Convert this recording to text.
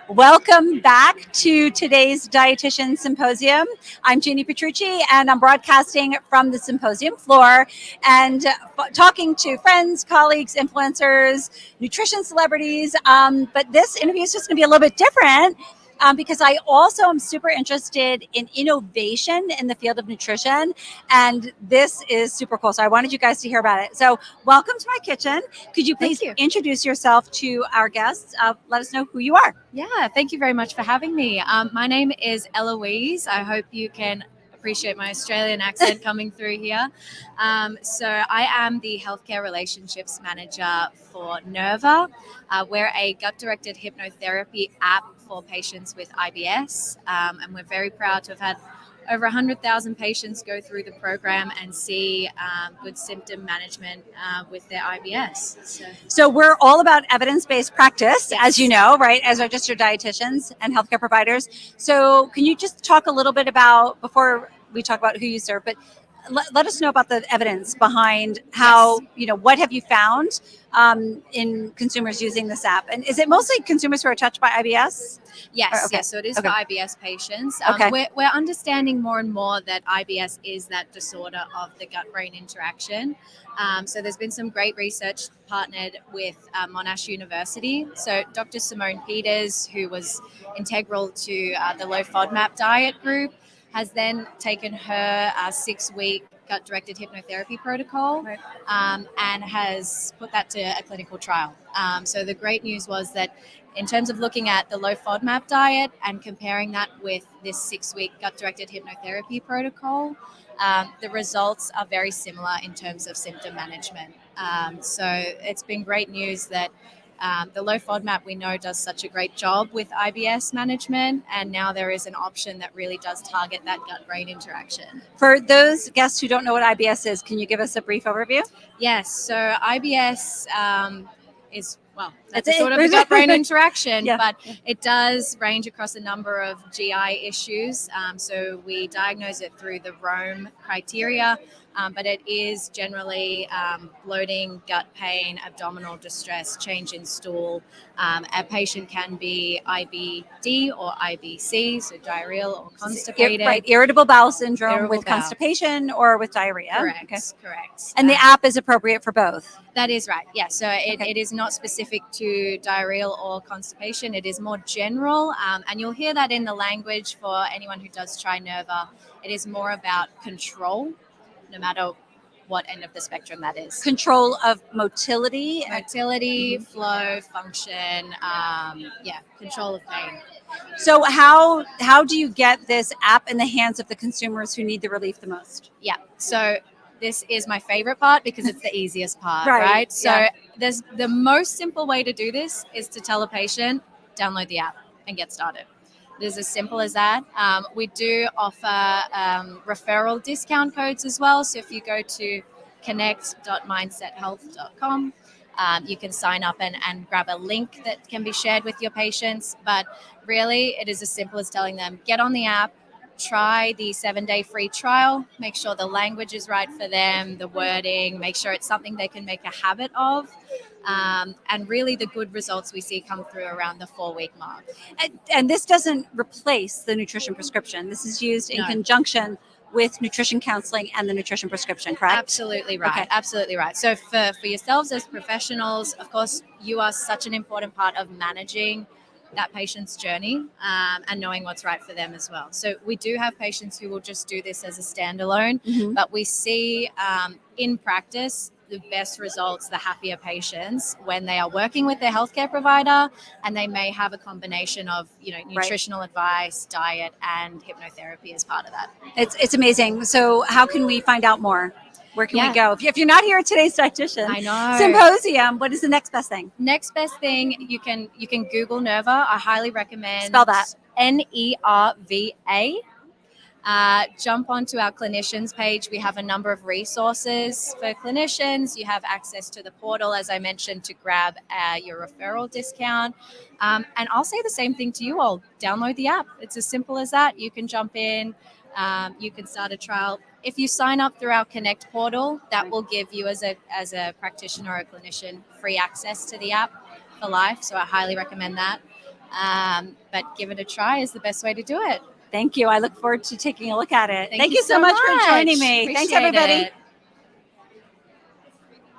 Welcome back to today's Dietitian Symposium. I'm Jeannie Petrucci, and I'm broadcasting from the symposium floor and talking to friends, colleagues, influencers, nutrition celebrities. But this interview is just going to be a little bit different because I also am super interested in innovation in the field of nutrition, and this is super cool. So I wanted you guys to hear about it. So welcome to my kitchen. Could you please introduce yourself to our guests? Let us know who you are. Yeah, thank you very much for having me. My name is Eloise. I hope you can appreciate my Australian accent coming through here. So I am the Healthcare Relationships Manager for Nerva. We're a gut-directed hypnotherapy app for patients with IBS, and we're very proud to have had over 100,000 patients go through the program and see good symptom management with their IBS. So we're all about evidence-based practice, as you know, right, as registered dietitians and healthcare providers. So can you just talk a little bit about, before we talk about who you serve, but let us know about the evidence behind how, what have you found in consumers using this app? And is it mostly consumers who are touched by IBS? Yes, yes. So it is for IBS patients. We're understanding more and more that IBS is that disorder of the gut-brain interaction. So there's been some great research partnered with Monash University. So Dr. Simone Peters, who was integral to the low FODMAP diet group, has then taken her 6-week gut-directed hypnotherapy protocol and has put that to a clinical trial. So the great news was that in terms of looking at the low FODMAP diet and comparing that with this 6-week gut-directed hypnotherapy protocol, the results are very similar in terms of symptom management. So it's been great news that the low FODMAP we know does such a great job with IBS management, and now there is an option that really does target that gut-brain interaction. For those guests who don't know what IBS is, can you give us a brief overview? Yes, so IBS is, well, that's sort of the gut-brain interaction, but it does range across a number of GI issues. So we diagnose it through the Rome criteria, but it is generally bloating, gut pain, abdominal distress, change in stool. A patient can be IBD or IBC, so diarrheal or constipated. Right, irritable bowel syndrome with constipation or with diarrhea. Correct, correct. And the app is appropriate for both. That is right. Yeah. So it is not specific to diarrheal or constipation. It is more general. And you'll hear that in the language for anyone who does try Nerva. It is more about control, no matter what end of the spectrum that is. Control of motility. Flow, function, control of pain. So how do you get this app in the hands of the consumers who need the relief the most? Yeah. So this is my favorite part because it's the easiest part, right? So there's the most simple way to do this is to tell a patient, download the app and get started. It is as simple as that. We do offer referral discount codes as well. So if you go to connect.mindsethealth.com, you can sign up and grab a link that can be shared with your patients. But really, it is as simple as telling them, get on the app, try the 7-day free trial, make sure the language is right for them, the wording, make sure it's something they can make a habit of. And really the good results we see come through around the 4-week mark. And this doesn't replace the nutrition prescription. This is used in conjunction with nutrition counseling and the nutrition prescription, correct? Absolutely right. Okay. Absolutely right. So for yourselves as professionals, of course, you are such an important part of managing that patient's journey and knowing what's right for them as well. So we do have patients who will just do this as a standalone, but we see in practice the best results, the happier patients when they are working with their healthcare provider, and they may have a combination of nutritional advice, diet, and hypnotherapy as part of that. It's amazing. So how can we find out more? Where can we go? If you're not here at today's Dietitian Symposium, what is the next best thing? Next best thing, you can Google Nerva. I highly recommend. Spell that. NERVA. Jump onto our clinicians page. We have a number of resources for clinicians. You have access to the portal, as I mentioned, to grab your referral discount. And I'll say the same thing to you all. Download the app. It's as simple as that. You can jump in. You can start a trial. If you sign up through our Connect portal, that will give you as a practitioner or a clinician free access to the app for life. So I highly recommend that. But give it a try is the best way to do it. Thank you. I look forward to taking a look at it. Thank you so much for joining me. Appreciate Thanks, everybody. it.